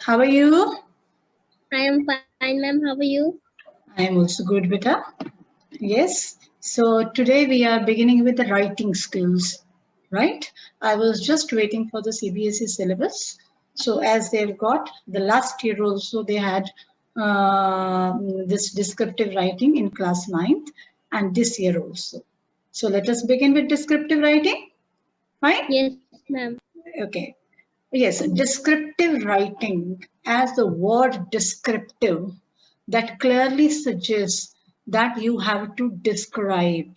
How are you? I am fine, ma'am. How are you? I am also good, beta. Yes. So today we are beginning with the writing skills, right? I was just waiting for the CBSE syllabus. So as they've got the last year also, they had this descriptive writing in class 9th and this year also. So let us begin with descriptive writing. Fine? Yes, ma'am. Okay. Yes, descriptive writing, as the word descriptive, that clearly suggests that you have to describe,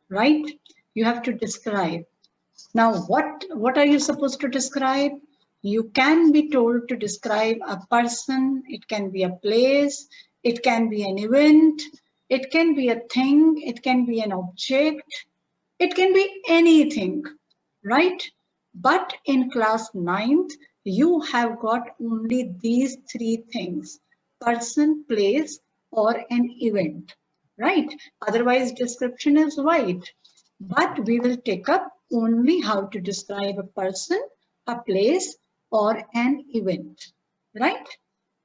right? You have to describe. Now, what are you supposed to describe? You can be told to describe a person, it can be a place, it can be an event, it can be a thing, it can be an object, it can be anything, right? But in class 9th, you have got only these three things: person, place, or an event, right? Otherwise, description is wide. But we will take up only how to describe a person, a place, or an event, right?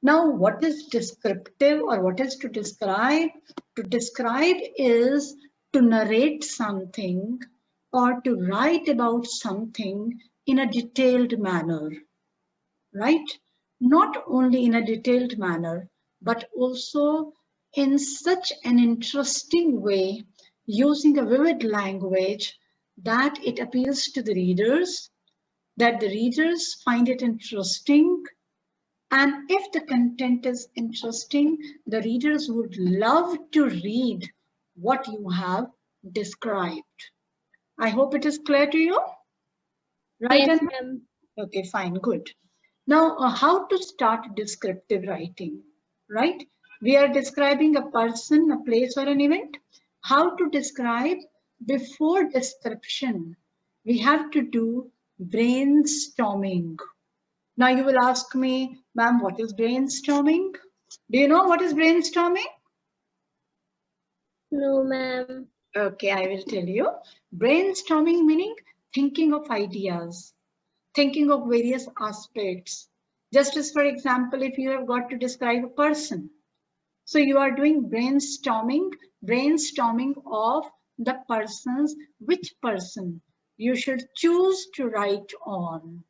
Now, what is descriptive or what is to describe? To describe is to narrate something or to write about something in a detailed manner, right? Not only in a detailed manner, but also in such an interesting way, using a vivid language that it appeals to the readers, that the readers find it interesting. And if the content is interesting, the readers would love to read what you have described. I hope it is clear to you, right? Yes, And ma'am. okay, fine, good. Now, how to start descriptive writing, right? We are describing a person, a place, or an event. How to describe? Before description, we have to do brainstorming. Now you will ask me, ma'am, what is brainstorming? Do you know what is brainstorming? No, ma'am. Okay, I will tell you. Brainstorming meaning thinking of ideas, thinking of various aspects. Just as, for example, if you have got to describe a person, so you are doing brainstorming of the persons, which person you should choose to write on,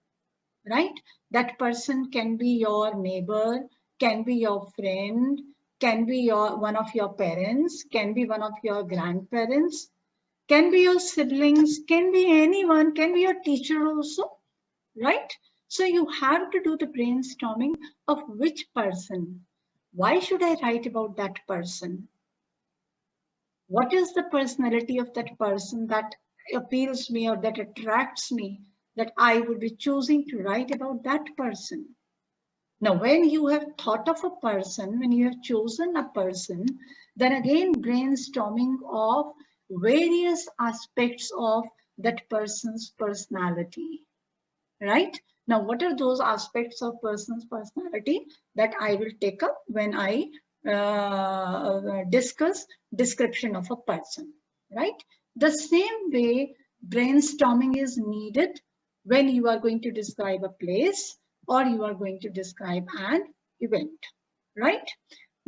right? That person can be your neighbor, can be your friend, can be your one of your parents, can be one of your grandparents, can be your siblings, can be anyone, can be your teacher also, right? So you have to do the brainstorming of which person. Why should I write about that person? What is the personality of that person that appeals me or that attracts me, that I would be choosing to write about that person? Now, when you have thought of a person, when you have chosen a person, then again brainstorming of various aspects of that person's personality, right? Now, what are those aspects of person's personality that I will take up when I discuss description of a person, right? The same way brainstorming is needed when you are going to describe a place or you are going to describe an event, right?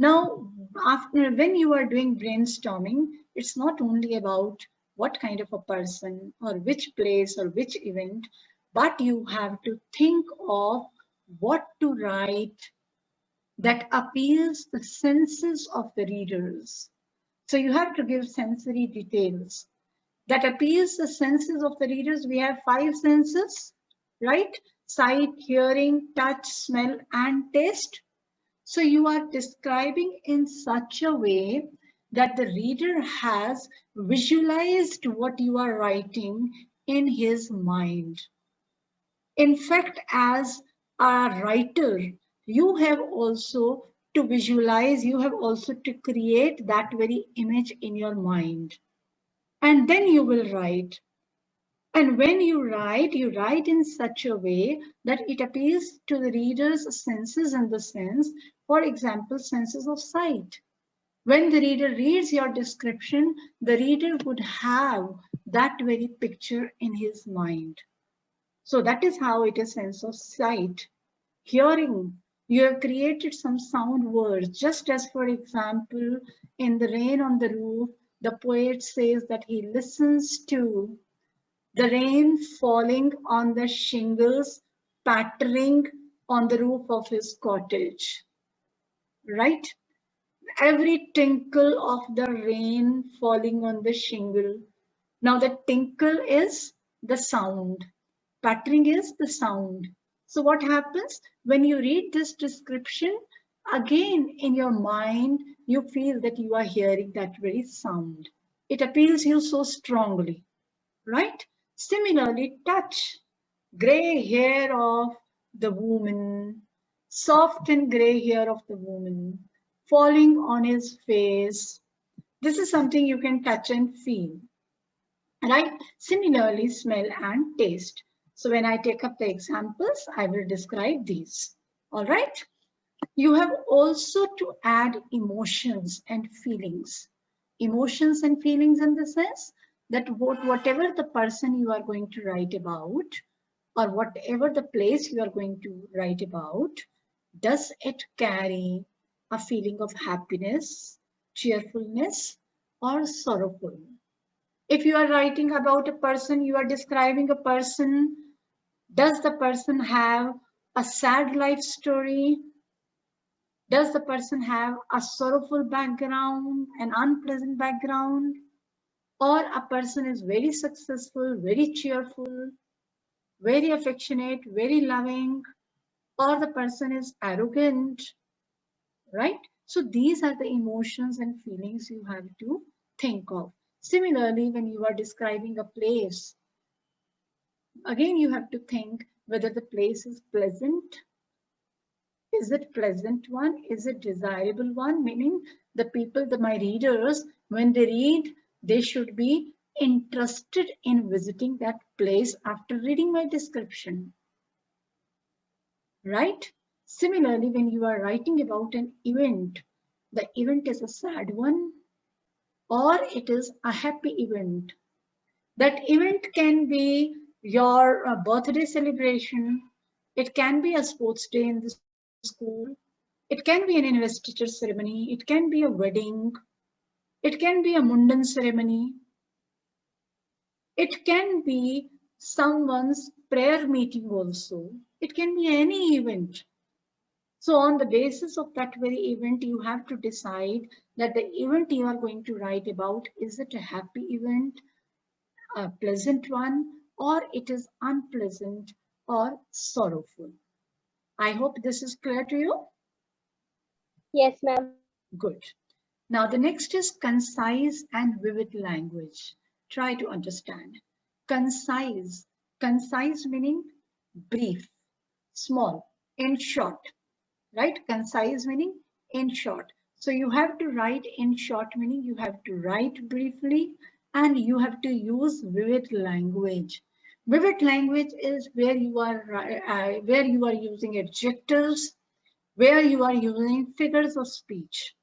Now, after when you are doing brainstorming, it's not only about what kind of a person or which place or which event, but you have to think of what to write that appeals the senses of the readers. So you have to give sensory details that appeals the senses of the readers. We have 5 senses, right? Sight, hearing, touch, smell, and taste. So you are describing in such a way that the reader has visualized what you are writing in his mind. In fact, as a writer, you have also to visualize, you have also to create that very image in your mind. And then you will write. And when you write in such a way that it appeals to the reader's senses in the sense, for example, senses of sight. When the reader reads your description, the reader would have that very picture in his mind. So that is how it is sense of sight. Hearing. You have created some sound words, just as, for example, in The Rain on the Roof, the poet says that he listens to the rain falling on the shingles, pattering on the roof of his cottage, right? Every tinkle of the rain falling on the shingle. Now the tinkle is the sound, pattering is the sound. So what happens when you read this description? Again, in your mind, you feel that you are hearing that very sound. It appeals you so strongly, right? Similarly, touch, gray hair of the woman, soft and gray hair of the woman, falling on his face. This is something you can touch and feel, right? Similarly, smell and taste. So when I take up the examples, I will describe these. All right. You have also to add emotions and feelings. Emotions and feelings in the sense that whatever the person you are going to write about, or whatever the place you are going to write about, does it carry a feeling of happiness, cheerfulness, or sorrowful? If you are writing about a person, you are describing a person, does the person have a sad life story? Does the person have a sorrowful background, an unpleasant background? Or a person is very successful, very cheerful, very affectionate, very loving, or the person is arrogant, right? So these are the emotions and feelings you have to think of. Similarly, when you are describing a place, again you have to think whether the place is pleasant. Is it pleasant one? Is it desirable one? Meaning the people, my readers, when they read, they should be interested in visiting that place after reading my description, right? Similarly, when you are writing about an event, the event is a sad one or it is a happy event. That event can be your birthday celebration. It can be a sports day in the school. It can be an investiture ceremony. It can be a wedding. It can be a mundan ceremony. It can be someone's prayer meeting also. It can be any event. So on the basis of that very event, you have to decide that the event you are going to write about, is it a happy event, a pleasant one, or it is unpleasant or sorrowful. I hope this is clear to you. Yes, ma'am. Good. Now the next is concise and vivid language. Try to understand. Concise. Concise meaning brief, small, in short, right? Concise meaning in short. So you have to write in short, meaning you have to write briefly and you have to use vivid language. Vivid language is where you are using adjectives, where you are using figures of speech.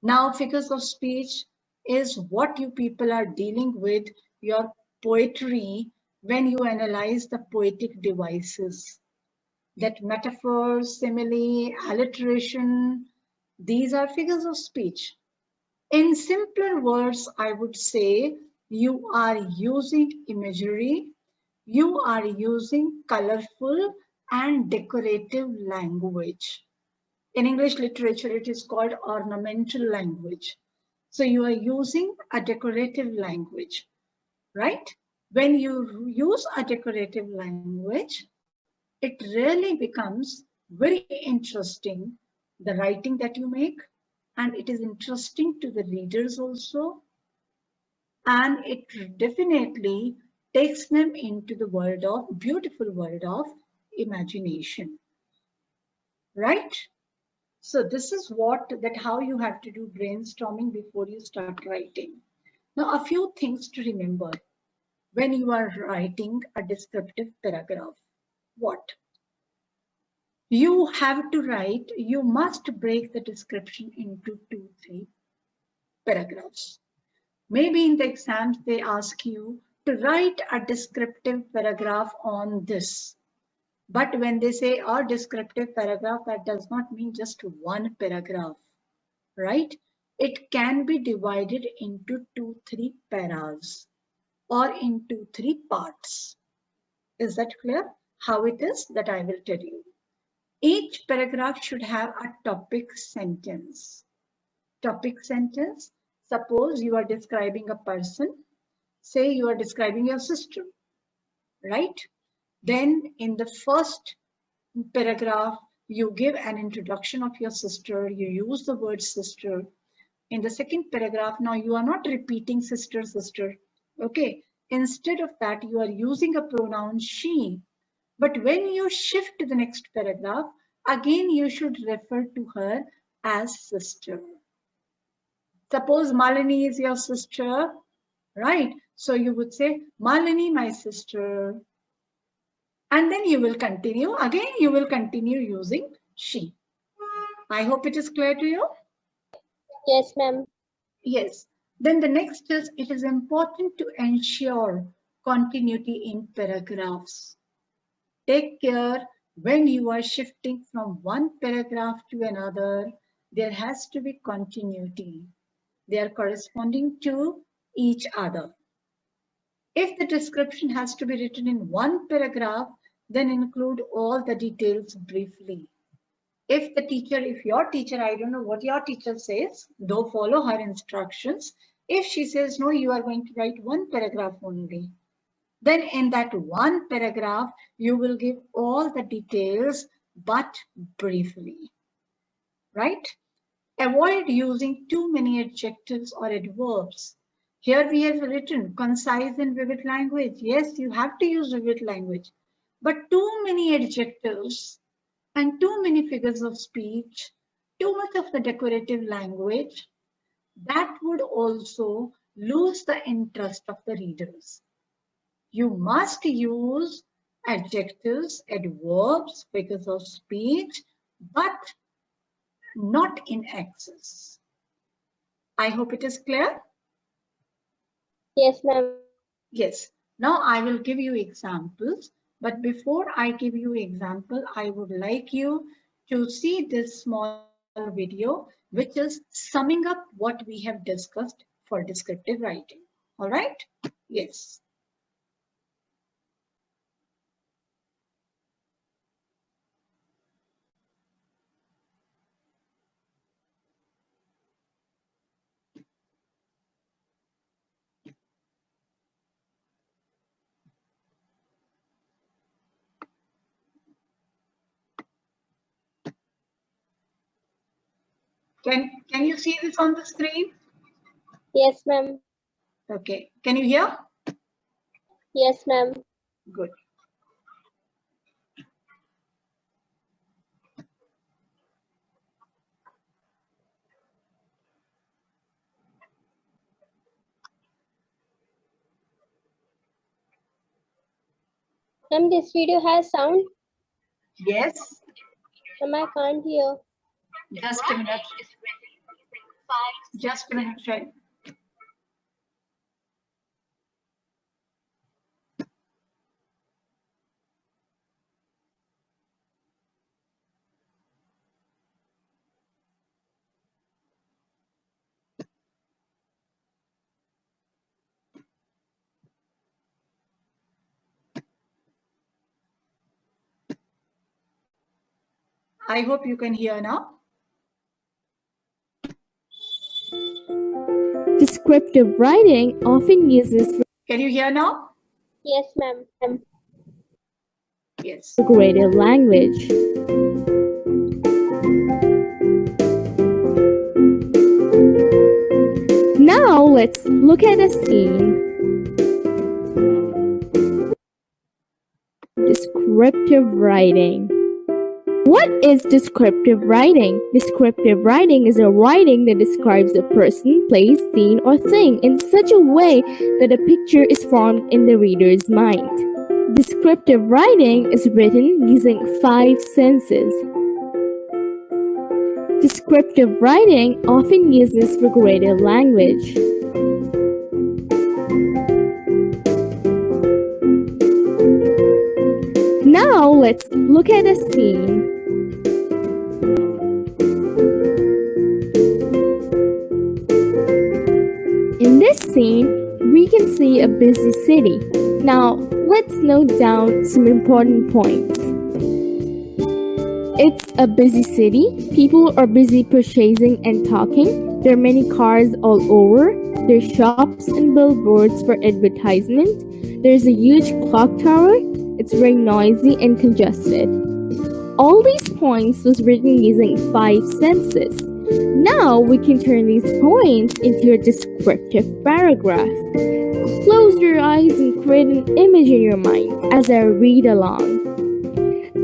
Now, figures of speech is what you people are dealing with your poetry when you analyze the poetic devices. That metaphor, simile, alliteration, these are figures of speech. In simpler words, I would say you are using imagery, you are using colorful and decorative language. In English literature, it is called ornamental language. So you are using a decorative language, right? When you use a decorative language, it really becomes very interesting, the writing that you make, and it is interesting to the readers also, and it definitely takes them into the world of beautiful world of imagination, right? So this is how you have to do brainstorming before you start writing. Now, a few things to remember when you are writing a descriptive paragraph. What? You have to write, you must break the description into 2, 3 paragraphs. Maybe in the exams, they ask you to write a descriptive paragraph on this. But when they say a descriptive paragraph, that does not mean just one paragraph, right? It can be divided into 2-3 paras or into 3 parts. Is that clear? How it is, that I will tell you. Each paragraph should have a topic sentence. Topic sentence. Suppose you are describing a person. Say you are describing your sister, right? Then in the first paragraph, you give an introduction of your sister. You use the word sister. In the second paragraph, now you are not repeating sister, sister. Okay. Instead of that, you are using a pronoun she. But when you shift to the next paragraph, again you should refer to her as sister. Suppose Malini is your sister, right? So you would say, Malini, my sister. And then you will continue. Again, you will continue using she. I hope it is clear to you. Yes, ma'am. Yes. Then the next is, it is important to ensure continuity in paragraphs. Take care when you are shifting from one paragraph to another, there has to be continuity. They are corresponding to each other. If the description has to be written in one paragraph, then include all the details briefly. If your teacher, I don't know what your teacher says, though follow her instructions. If she says, no, you are going to write one paragraph only, then in that one paragraph, you will give all the details, but briefly, right? Avoid using too many adjectives or adverbs. Here we have written concise and vivid language. Yes, you have to use vivid language, but too many adjectives and too many figures of speech, too much of the decorative language, that would also lose the interest of the readers. You must use adjectives, adverbs, figures of speech, but not in excess. I hope it is clear. Yes, ma'am. Yes. Now I will give you examples, but before I give you example, I would like you to see this small video, which is summing up what we have discussed for descriptive writing. All right? Yes. Can you see this on the screen? Yes, ma'am. Okay. Can you hear? Yes, ma'am. Good. Ma'am, this video has sound. Yes. Ma'am, I can't hear. Just a minute. Just a minute, friend. I hope you can hear now. Descriptive writing often uses Can you hear now? Yes, ma'am. Yes. figurative language. Now let's look at a scene. Descriptive writing. What is descriptive writing? Descriptive writing is a writing that describes a person, place, scene, or thing in such a way that a picture is formed in the reader's mind. Descriptive writing is written using 5 senses. Descriptive writing often uses figurative language. Now let's let's look at a scene. In this scene, we can see a busy city. Now, let's note down some important points. It's a busy city. People are busy purchasing and talking. There are many cars all over. There's shops and billboards for advertisement. There's a huge clock tower. It's very noisy and congested. All these points was written using 5 senses. Now we can turn these points into a descriptive paragraph. Close your eyes and create an image in your mind as I read along.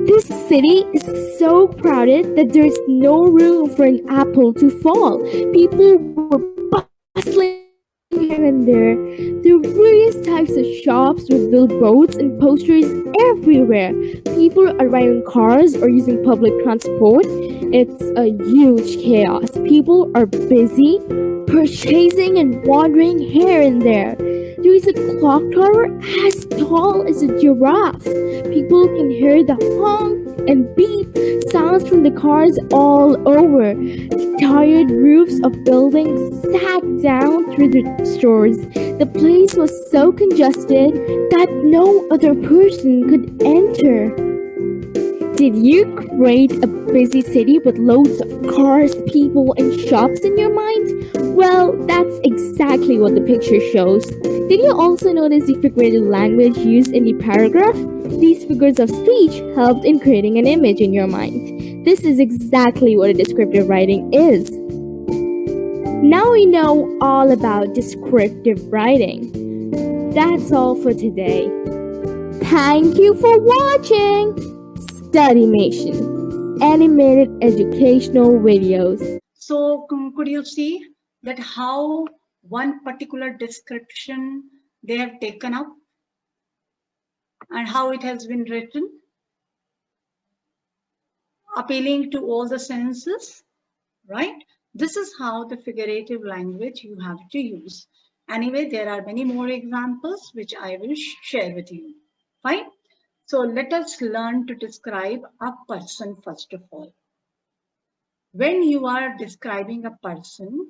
This city is so crowded that there's no room for an apple to fall. People were bustling here and there. There are various types of shops with billboards and posters everywhere. People are riding cars or using public transport. It's a huge chaos. People are busy purchasing and wandering here and there. There is a clock tower as tall as a giraffe. People can hear the honk and beep sounds from the cars all over. The tired roofs of buildings sat down through the stores. The place was so congested that no other person could enter. Did you create a busy city with loads of cars, people, and shops in your mind? Well, that's exactly what the picture shows. Did you also notice the figurative language used in the paragraph? These figures of speech helped in creating an image in your mind. This is exactly what a descriptive writing is. Now we know all about descriptive writing. That's all for today. Thank you for watching! Studymation, animated educational videos. So could you see that how one particular description they have taken up and how it has been written, appealing to all the senses, right? This is how the figurative language you have to use. Anyway, there are many more examples which I will share with you. Fine. So let us learn to describe a person first of all. When you are describing a person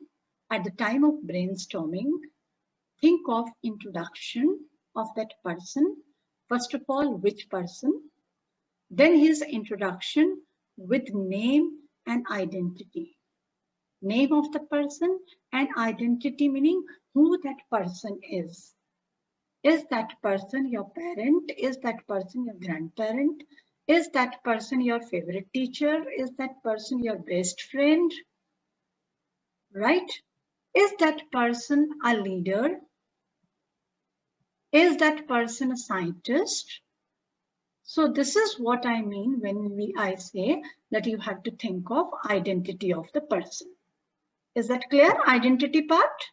at the time of brainstorming, think of introduction of that person. First of all, which person? Then his introduction with name and identity. Name of the person and identity, meaning who that person is. Is that person your parent? Is that person your grandparent? Is that person your favorite teacher? Is that person your best friend? Right? Is that person a leader? Is that person a scientist? So this is what I mean when I say that you have to think of identity of the person. Is that clear? Identity part?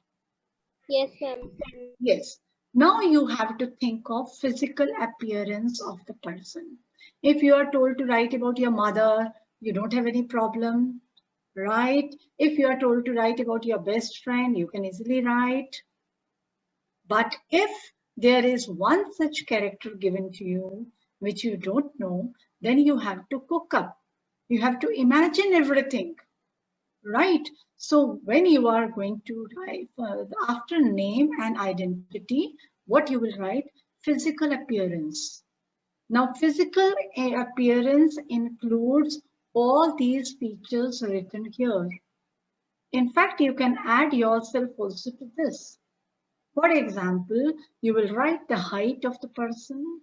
Yes, ma'am. Yes. Now you have to think of physical appearance of the person. If you are told to write about your mother, you don't have any problem, right? If you are told to write about your best friend, you can easily write. But if there is one such character given to you, which you don't know, then you have to cook up. You have to imagine everything, right? So when you are going to write after name and identity, what you will write? Physical appearance. Now, physical appearance includes all these features written here. In fact, you can add yourself also to this. For example, you will write the height of the person,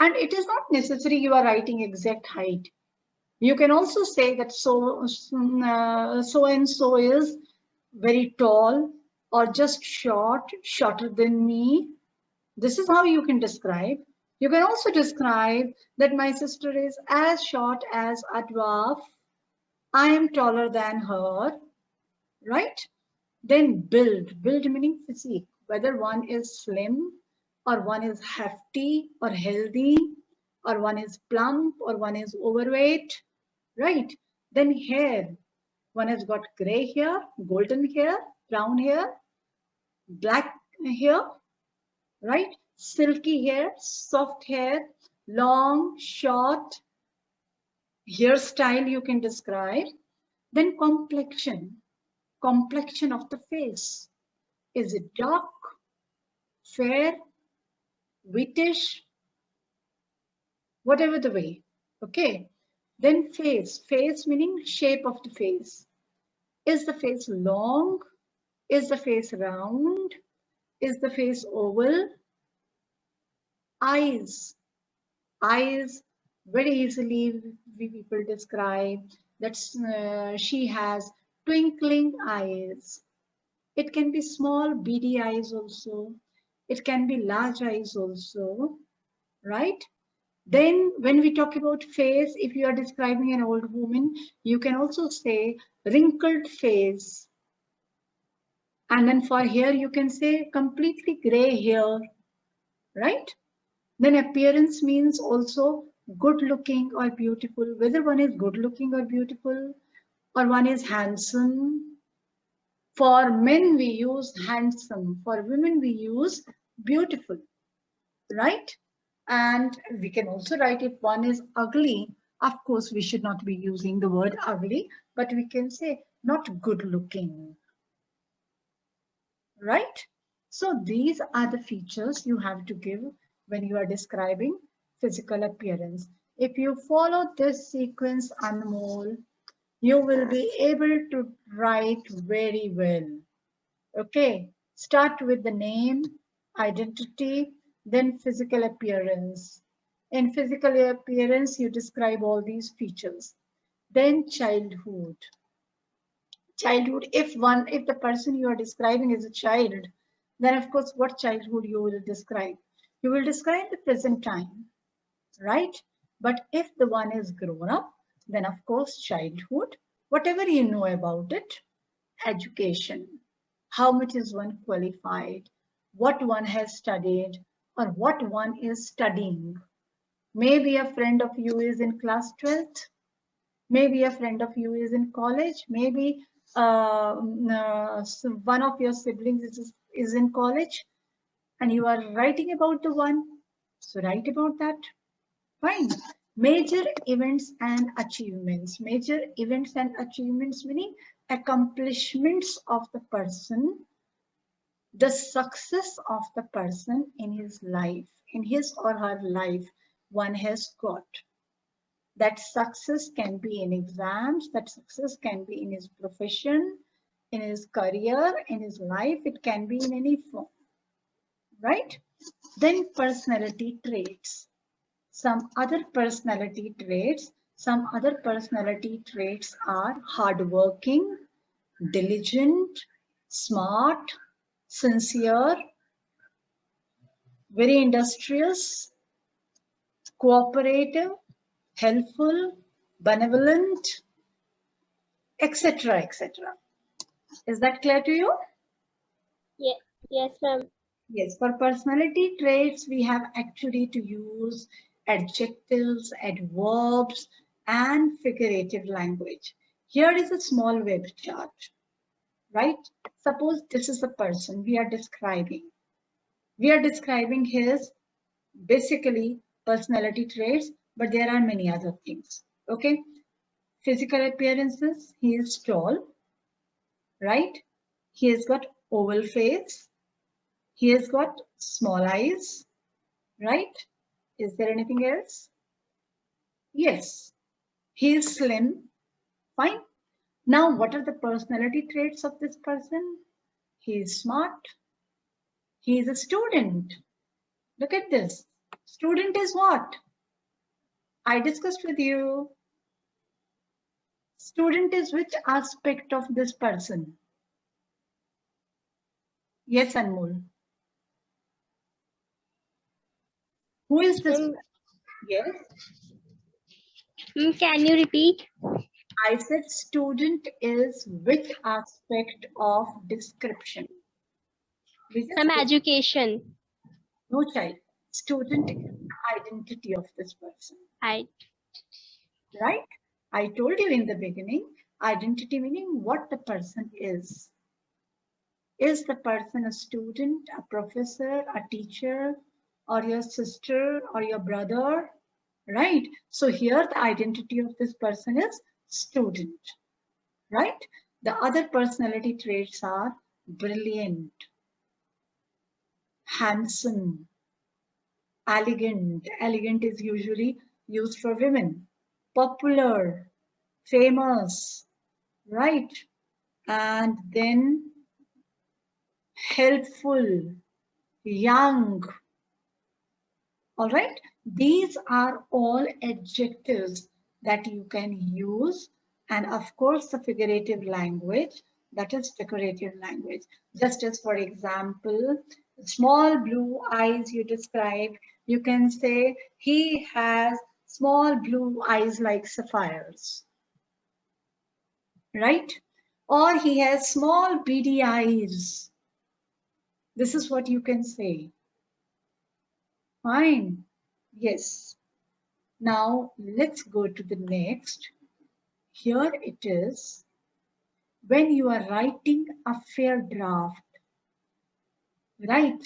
and it is not necessary you are writing exact height. You can also say that so and so is very tall or just short, shorter than me. This is how you can describe. You can also describe that my sister is as short as a dwarf. I am taller than her, right? Then build meaning physique, whether one is slim or one is hefty or healthy or one is plump or one is overweight, right? Then hair, one has got gray hair, golden hair, brown hair, black hair, right? Silky hair, soft hair, long, short, hairstyle you can describe. Then complexion of the face. Is it dark, fair, whitish, whatever the way. Okay. Then face meaning shape of the face. Is the face long? Is the face round? Is the face oval? Eyes. Eyes, very easily we people describe that she has twinkling eyes. It can be small beady eyes also. It can be large eyes also, right? Then when we talk about face, if you are describing an old woman, you can also say wrinkled face. And then for hair, you can say completely gray hair, right? Then appearance means also good looking or beautiful, whether one is good looking or beautiful or one is handsome. For men, we use handsome. For women, we use beautiful, right? And we can also write if one is ugly. Of course, we should not be using the word ugly, but we can say not good looking, right? So these are the features you have to give when you are describing physical appearance. If you follow this sequence, Anmol, you will be able to write very well. Okay, start with the name, identity, then physical appearance. In physical appearance, you describe all these features. Then childhood. Childhood, if the person you are describing is a child, then of course what childhood you will describe? You will describe the present time, right? But if the one is grown up, then of course childhood, whatever you know about it. Education, how much is one qualified, what one has studied, or what one is studying. Maybe a friend of you is in class 12th, maybe a friend of you is in college, maybe one of your siblings is in college, and you are writing about the one. So write about that. Fine. Major events and achievements. Major events and achievements meaning accomplishments of the person, the success of the person in his life, in his or her life, one has got. That success can be in exams, that success can be in his profession, in his career, in his life, it can be in any form, right? Then personality traits. Some other personality traits are hardworking, diligent, smart, sincere, very industrious, cooperative, helpful, benevolent, etc. etc. Is that clear to you? Yes, ma'am. Yes, for personality traits, we have actually to use adjectives, adverbs, and figurative language. Here is a small web chart, right? Suppose this is the person we are describing. We are describing his basically personality traits, but there are many other things. Okay. Physical appearances, he is tall, right? He has got oval face. He has got small eyes, right? Is there anything else? Yes. He is slim. Fine. Now, what are the personality traits of this person? He is smart. He is a student. Look at this. Student is what? I discussed with you. Student is which aspect of this person? Yes, Anmol. Who is this? Ma'am, Yes. can you repeat? I said student is which aspect of description? Which Ma'am, aspect? education. No, child. Student is the identity of this person, I right? I told you in the beginning, identity meaning what the person is. Is the person a student, a professor, a teacher, or your sister or your brother, right? So here the identity of this person is student, right? The other personality traits are brilliant, handsome, elegant. Elegant is usually used for women. Popular, famous, right? And then helpful, young. All right. These are all adjectives that you can use. And of course, the figurative language, that is decorative language. Just as for example, small blue eyes you describe, you can say he has small blue eyes like sapphires, right? Or he has small beady eyes. This is what you can say. Fine. Yes. Now let's go to the next. Here it is. When you are writing a fair draft, right?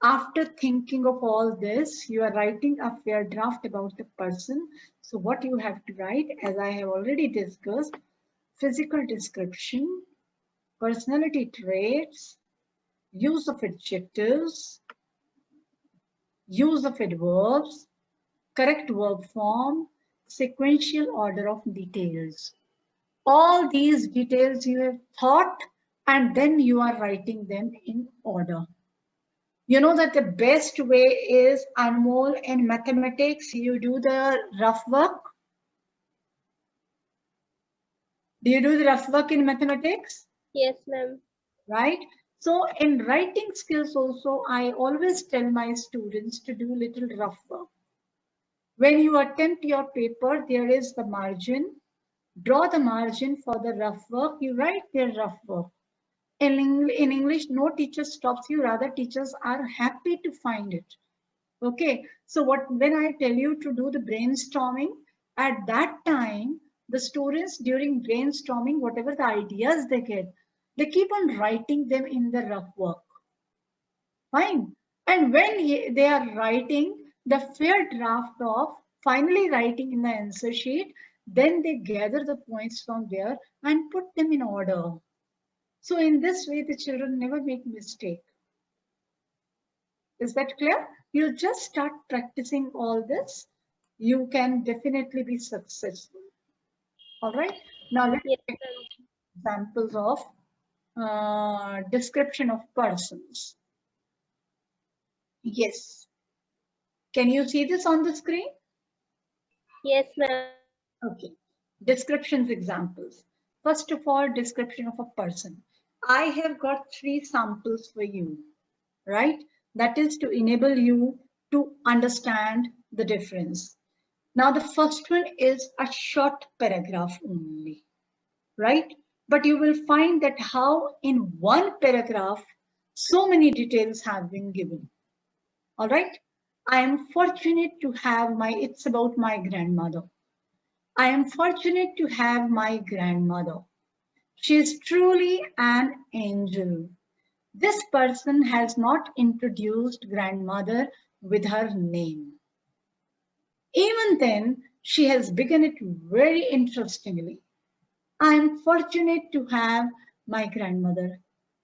After thinking of all this, you are writing a fair draft about the person. So what you have to write, as I have already discussed, physical description, personality traits, use of adjectives, use of adverbs, correct verb form, sequential order of details. All these details you have thought and then you are writing them in order. You know that the best way is, Anmol, in mathematics, you do the rough work. Do you do the rough work in mathematics? Yes, ma'am. Right? So in writing skills also, I always tell my students to do little rough work. When you attempt your paper, there is the margin. Draw the margin for the rough work. You write their rough work. In English, no teacher stops you. Rather, teachers are happy to find it. Okay. So when I tell you to do the brainstorming, at that time, the students during brainstorming, whatever the ideas they get, they keep on writing them in the rough work. Fine. And when they are writing the fair draft of finally writing in the answer sheet, then they gather the points from there and put them in order. So in this way, the children never make mistake. Is that clear? You just start practicing all this. You can definitely be successful. All right. Now let's Yes, take ma'am. examples of description of persons. Yes. Can you see this on the screen? Yes, ma'am. Okay. Descriptions examples. First of all, description of a person. I have got 3 samples for you, right? That is to enable you to understand the difference. Now, the first one is a short paragraph only, right? But you will find that how in one paragraph, so many details have been given. All right. I am fortunate to have it's about my grandmother. I am fortunate to have my grandmother. She is truly an angel. This person has not introduced grandmother with her name. Even then, she has begun it very interestingly. I am fortunate to have my grandmother.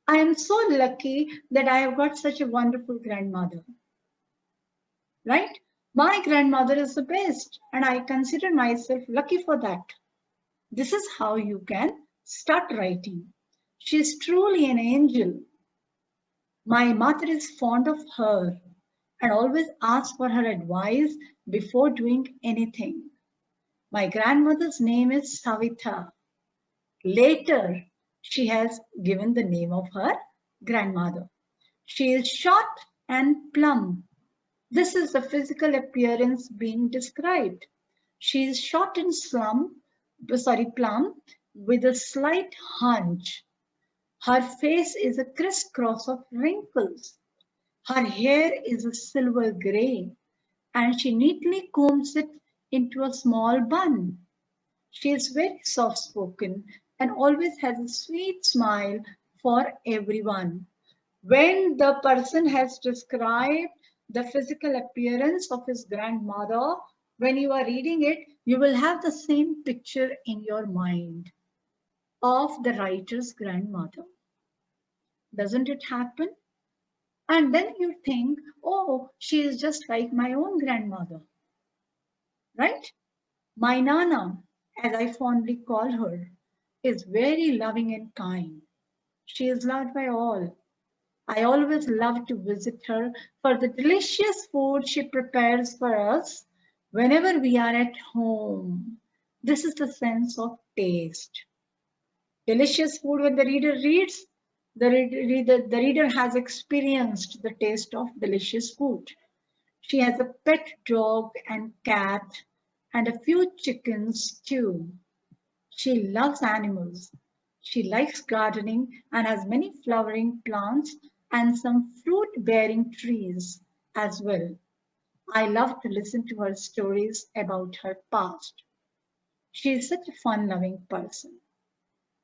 I am so lucky that I have got such a wonderful grandmother. Right? My grandmother is the best, and I consider myself lucky for that. This is how you can start writing. She is truly an angel. My mother is fond of her and always asks for her advice before doing anything. My grandmother's name is Savita. Later, she has given the name of her grandmother. She is short and plump. This is the physical appearance being described. She is short and plump with a slight hunch. Her face is a crisscross of wrinkles. Her hair is a silver gray, and she neatly combs it into a small bun. She is very soft spoken and always has a sweet smile for everyone. When the person has described the physical appearance of his grandmother. When you are reading it, you will have the same picture in your mind of the writer's grandmother. Doesn't it happen? And then you think, oh, she is just like my own grandmother, right? My Nana, as I fondly call her, is very loving and kind. She is loved by all. I always love to visit her for the delicious food she prepares for us whenever we are at home. This is the sense of taste. Delicious food, when the reader reads, the reader has experienced the taste of delicious food. She has a pet dog and cat and a few chickens too. She loves animals. She likes gardening and has many flowering plants and some fruit bearing trees as well. I love to listen to her stories about her past. She is such a fun loving person.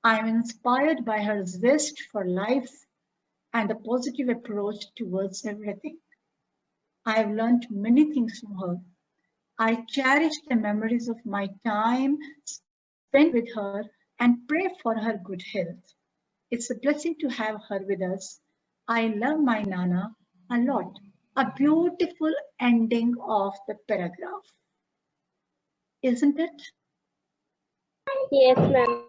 I am inspired by her zest for life and a positive approach towards everything. I have learned many things from her. I cherish the memories of my time spent with her and pray for her good health. It's a blessing to have her with us. I love my Nana a lot. A beautiful ending of the paragraph, isn't it? Yes, ma'am.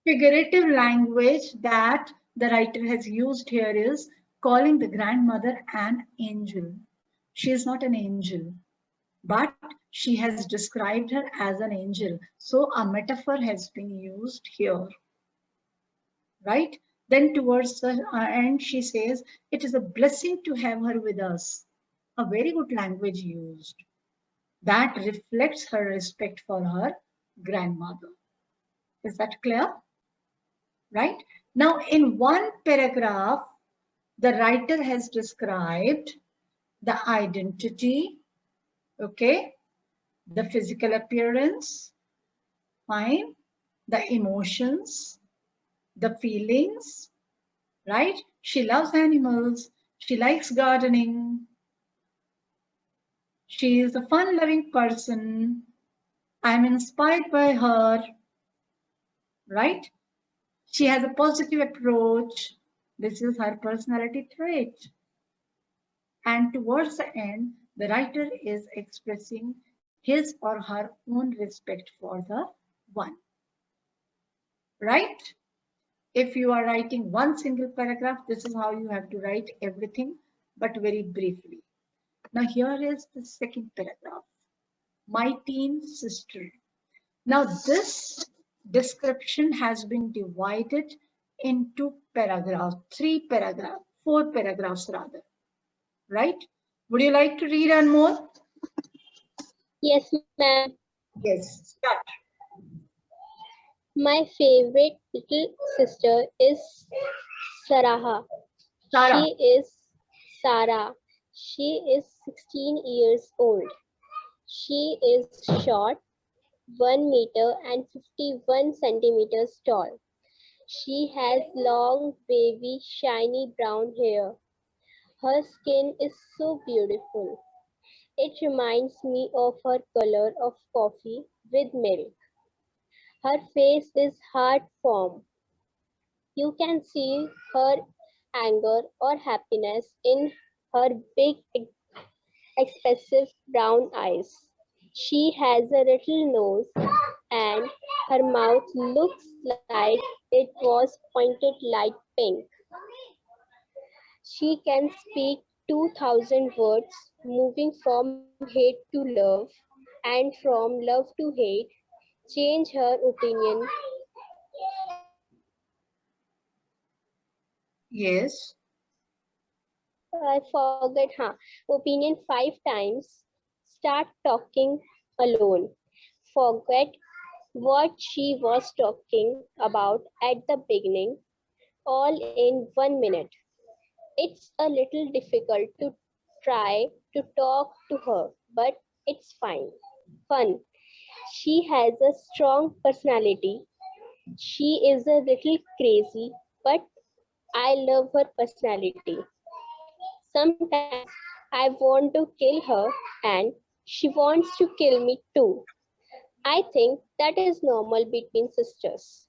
Figurative language that the writer has used here is calling the grandmother an angel. She is not an angel, but she has described her as an angel. So a metaphor has been used here, right? Then towards the end, she says, it is a blessing to have her with us. A very good language used that reflects her respect for her grandmother. Is that clear? Right? Now, in one paragraph, the writer has described the identity, okay, the physical appearance, fine, the emotions, the feelings, right? She loves animals, she likes gardening, she is a fun loving person, I'm inspired by her, right? She has a positive approach. This is her personality trait. And towards the end, the writer is expressing his or her own respect for the one, right? If you are writing one single paragraph, this is how you have to write everything, but very briefly. Now, here is the second paragraph. My teen sister. Now, this description has been divided into paragraphs, three paragraphs, four paragraphs rather, right? Would you like to read on more? Yes, ma'am. Yes, start. My favorite little sister is Saraha. Sarah. She is Sarah. She is 16 years old. She is short, 1 meter and 51 centimeters tall. She has long, wavy, shiny brown hair. Her skin is so beautiful. It reminds me of her color of coffee with milk. Her face is heart form. You can see her anger or happiness in her big, expressive brown eyes. She has a little nose and her mouth looks like it was pointed like pink. She can speak 2,000 words, moving from hate to love and from love to hate, change her opinion. Yes. I forget, opinion 5 times, start talking alone, forget what she was talking about at the beginning, all in 1 minute. It's a little difficult to try to talk to her, but it's fine. Fun. She has a strong personality. She is a little crazy, but I love her personality. Sometimes I want to kill her and she wants to kill me too. I think that is normal between sisters.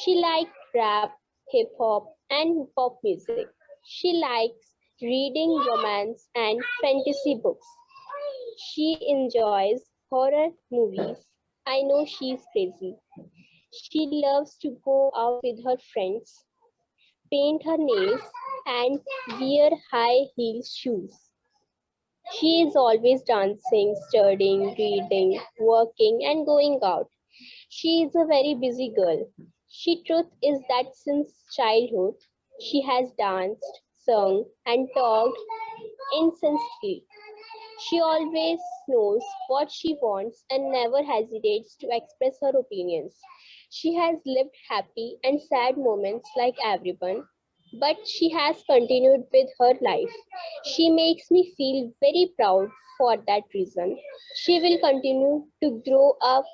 She likes rap, hip hop, and pop music. She likes reading romance and fantasy books. She enjoys horror movies. I know she's crazy. She loves to go out with her friends, paint her nails, and wear high heel shoes. She is always dancing, studying, reading, working, and going out. She is a very busy girl. She truth is that since childhood, she has danced, sung, and talked incessantly. She always knows what she wants and never hesitates to express her opinions. She has lived happy and sad moments like everyone, but she has continued with her life. She makes me feel very proud for that reason. She will continue to grow up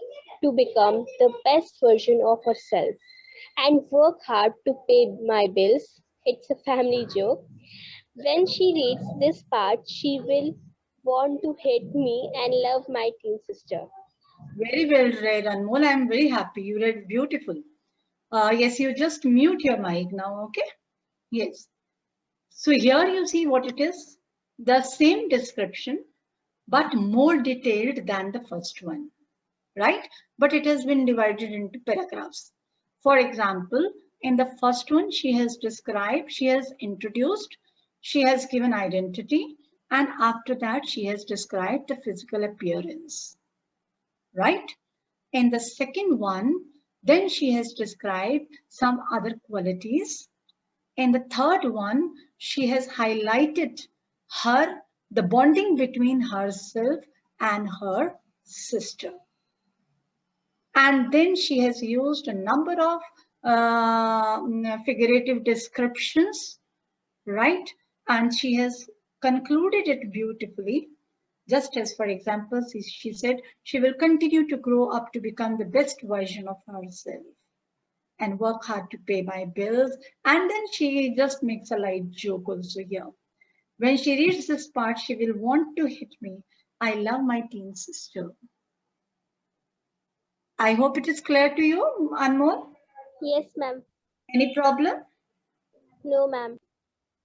to become the best version of herself and work hard to pay my bills. It's a family joke. When she reads this part, she will want to hate me and love my teen sister. Very well read, Anmol. I'm very happy. You read beautiful. Yes, you just mute your mic now, okay? Yes. So here you see what it is. The same description, but more detailed than the first one, right? But it has been divided into paragraphs. For example, in the first one, she has described, she has introduced, she has given identity, and after that, she has described the physical appearance, right? In the second one, then she has described some other qualities. In the third one, she has highlighted her, the bonding between herself and her sister. And then she has used a number of figurative descriptions, right? And she has concluded it beautifully. Just as, for example, she said she will continue to grow up to become the best version of herself and work hard to pay my bills. And then she just makes a light joke also here. When she reads this part, she will want to hit me. I love my teen sister. I hope it is clear to you, Anmol. Yes, ma'am. Any problem? No, ma'am.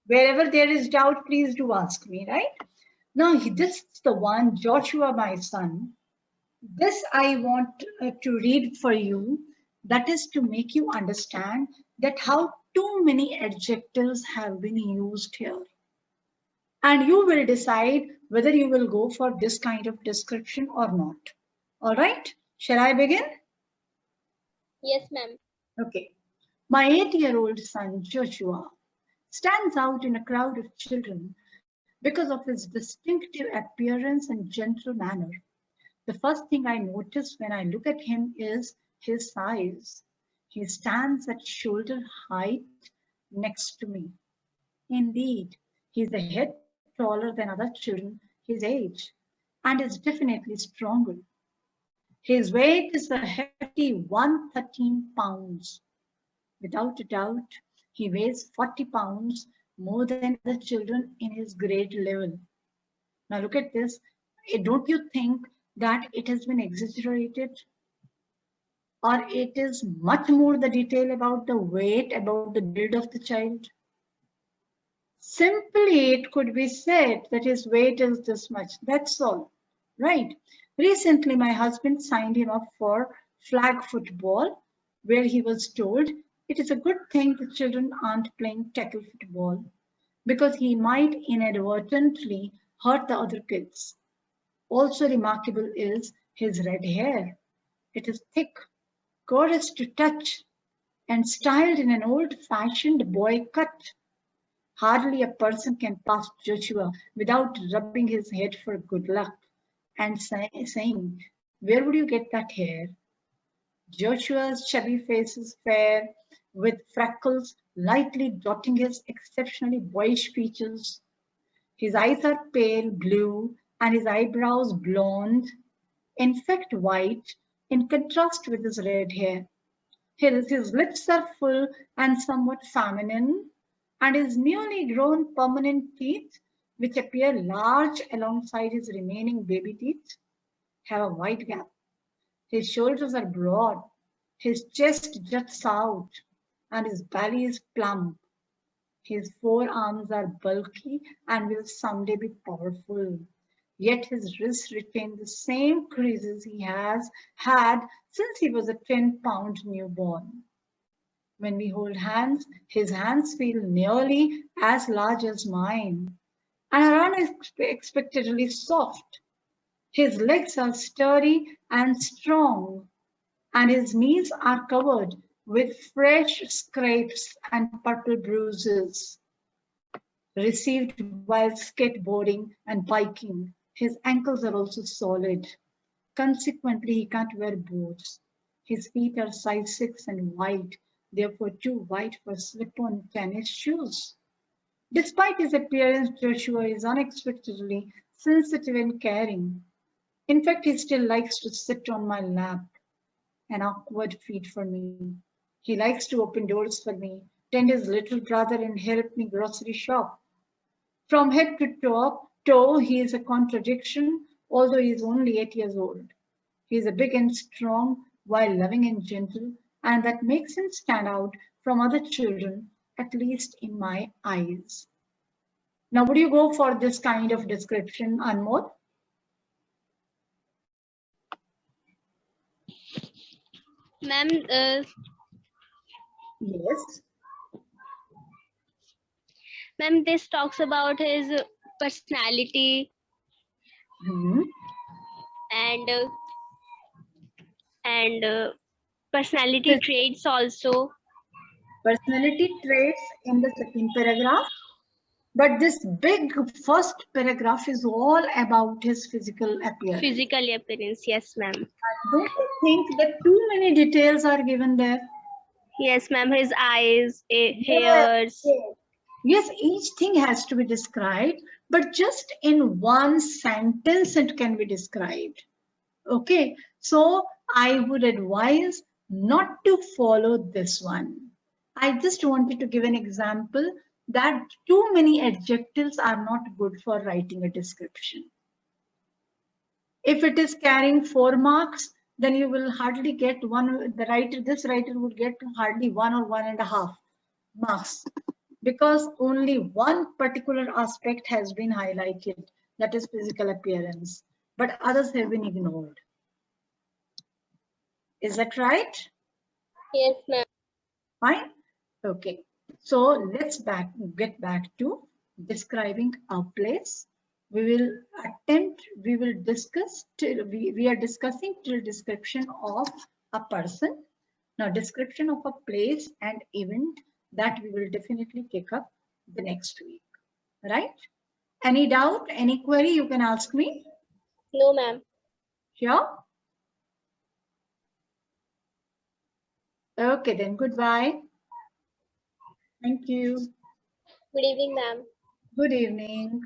Wherever there is doubt, please do ask me, right? Now, this is the one, Joshua, my son. This I want to read for you. That is to make you understand that how too many adjectives have been used here. And you will decide whether you will go for this kind of description or not. All right, shall I begin? Yes, ma'am. Okay. My 8-year-old son, Joshua, stands out in a crowd of children because of his distinctive appearance and gentle manner. The first thing I notice when I look at him is his size. He stands at shoulder height next to me. Indeed, he is a head taller than other children his age and is definitely stronger. His weight is a hefty 113 pounds. Without a doubt, he weighs 40 pounds more than other children in his grade level. Now look at this. Don't you think that it has been exaggerated? Or it is much more the detail about the weight, about the build of the child? Simply, it could be said that his weight is this much. That's all, right? Recently, my husband signed him up for flag football, where he was told it is a good thing the children aren't playing tackle football because he might inadvertently hurt the other kids. Also remarkable is his red hair. It is thick, gorgeous to touch, and styled in an old-fashioned boy cut. Hardly a person can pass Joshua without rubbing his head for good luck and saying, where would you get that hair? Joshua's chubby face is fair, with freckles lightly dotting his exceptionally boyish features. His eyes are pale blue and his eyebrows blonde, in fact white, in contrast with his red hair. His lips are full and somewhat feminine, and his newly grown permanent teeth which appear large alongside his remaining baby teeth, have a wide gap. His shoulders are broad, his chest juts out, and his belly is plump. His forearms are bulky and will someday be powerful. Yet his wrists retain the same creases he has had since he was a 10-pound newborn. When we hold hands, his hands feel nearly as large as mine and are unexpectedly soft. His legs are sturdy and strong, and his knees are covered with fresh scrapes and purple bruises received while skateboarding and biking. His ankles are also solid. Consequently, he can't wear boots. His feet are size 6 and wide, therefore too wide for slip-on tennis shoes. Despite his appearance, Joshua is unexpectedly sensitive and caring. In fact, he still likes to sit on my lap, an awkward feat for me. He likes to open doors for me, tend his little brother, and help me grocery shop. From head to toe, he is a contradiction, although he is only 8 years old. He is a big and strong, while loving and gentle, and that makes him stand out from other children, at least in my eyes. Now, would you go for this kind of description, Anmol? Ma'am, Yes. ma'am, this talks about his personality Hmm. and personality traits also. Personality traits in the second paragraph. But this big first paragraph is all about his physical appearance. Physical appearance, yes, ma'am. Don't you think that too many details are given there? Yes, ma'am. His eyes, Yes, hairs. yes. Yes, each thing has to be described, but just in one sentence it can be described. Okay, so I would advise not to follow this one. I just wanted to give an example that too many adjectives are not good for writing a description. If it is carrying 4 marks, then you will hardly get one. This writer would get hardly 1 or 1.5 marks because only one particular aspect has been highlighted, that is physical appearance, but others have been ignored. Is that right? Yes, ma'am. Fine. Okay. So let's get back to describing a place. We will discuss till we are discussing till description of a person. Now, description of a place and event, that we will definitely take up the next week. Right? Any doubt, any query you can ask me? No, ma'am. Sure. Okay, then goodbye. Thank you. Good evening, ma'am. Good evening.